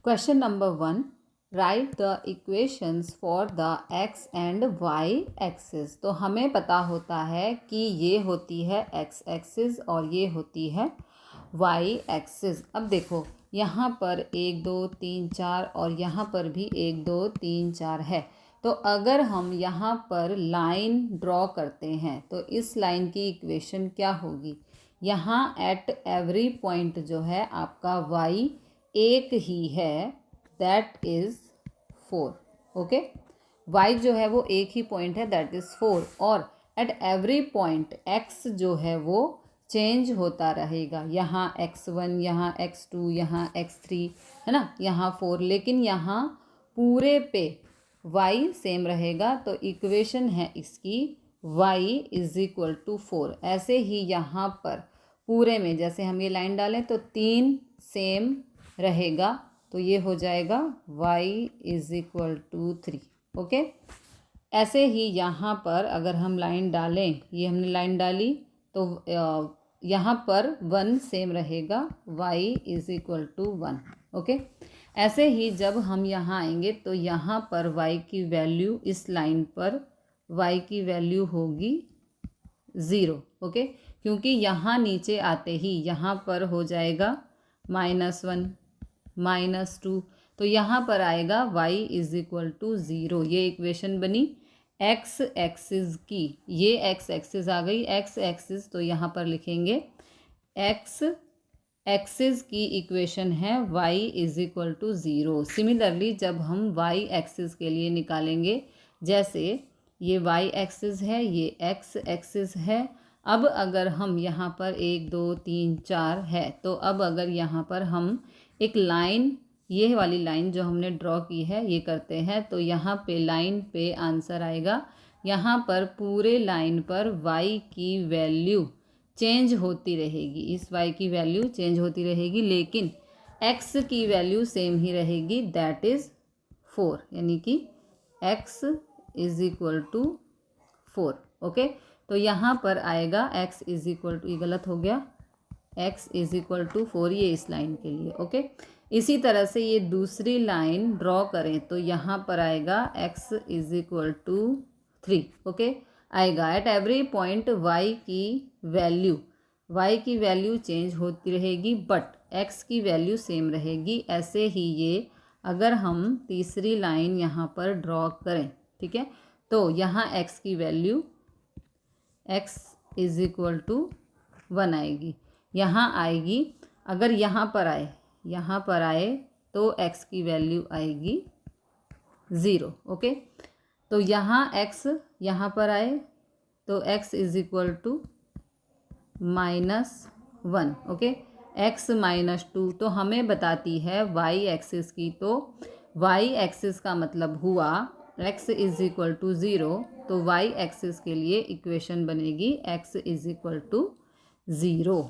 Question number 1, write the equations for the X and Y axis. तो हमें पता होता है कि ये होती है एक्स एक्सिस और ये होती है वाई एक्सिस। अब देखो यहाँ पर 1 2 3 4 और यहाँ पर भी 1 2 3 4 है। तो अगर हम यहाँ पर लाइन ड्रॉ करते हैं तो इस लाइन की इक्वेशन क्या होगी? यहाँ एट एवरी पॉइंट जो है आपका वाई एक ही है, दैट इज़ 4। ओके, y जो है वो एक ही पॉइंट है, दैट इज़ 4। और एट एवरी पॉइंट x जो है वो चेंज होता रहेगा। यहाँ x1, यहाँ x2, यहाँ x3 है ना, यहाँ 4, लेकिन यहाँ पूरे पे y सेम रहेगा। तो इक्वेशन है इसकी y इज इक्वल टू 4। ऐसे ही यहाँ पर पूरे में जैसे हम ये लाइन डालें तो 3 सेम रहेगा, तो ये हो जाएगा y is equal to 3। Okay, ऐसे ही यहाँ पर अगर हम लाइन डालें, ये हमने लाइन डाली तो यहाँ पर 1 सेम रहेगा, y is equal to 1। Okay, ऐसे ही जब हम यहाँ आएंगे तो यहाँ पर y की वैल्यू, इस लाइन पर y की वैल्यू होगी 0। ओके, क्योंकि यहाँ नीचे आते ही यहाँ पर हो जाएगा -1 -2, तो यहाँ पर आएगा y इज इक्वल टू 0। ये इक्वेशन बनी x एक्सिस की। ये x एक्सिस आ गई, x एक्सिस तो यहाँ पर लिखेंगे x एक्सिस की इक्वेशन है y is equal to 0। Similarly जब हम y एक्सिस के लिए निकालेंगे, जैसे ये y एक्सिस है, ये x एक्सिस है। अब अगर हम यहाँ पर 1 2 3 4 है, तो अब अगर यहाँ पर हम एक लाइन, ये वाली लाइन जो हमने ड्रॉ की है, ये करते हैं, तो यहाँ पे लाइन पे आंसर आएगा। यहाँ पर पूरे लाइन पर y की वैल्यू चेंज होती रहेगी, इस y की वैल्यू चेंज होती रहेगी, लेकिन x की वैल्यू सेम ही रहेगी, दैट इज़ 4। यानी कि x is equal to 4। Okay, तो यहाँ पर आएगा x इज इक्वल टू, ये गलत हो गया, x इज इक्वल टू 4, ये इस लाइन के लिए। ओके, इसी तरह से ये दूसरी लाइन ड्रॉ करें तो यहाँ पर आएगा x is equal to 3। Okay, आएगा एट एवरी पॉइंट y की वैल्यू चेंज होती रहेगी, बट x की वैल्यू सेम रहेगी। ऐसे ही ये अगर हम तीसरी लाइन यहाँ पर ड्रॉ करें, ठीक है, तो यहाँ x की value x is equal to 1 आएगी, यहाँ आएगी। अगर यहाँ पर आए तो x की वैल्यू आएगी 0। ओके, तो यहाँ x यहाँ पर आए तो x is equal to -1। Okay, x -2 तो हमें बताती है y एक्सिस की। तो y एक्सिस का मतलब हुआ x इज इक्वल टू 0, तो y एक्सिस के लिए इक्वेशन बनेगी x इज इक्वल टू 0।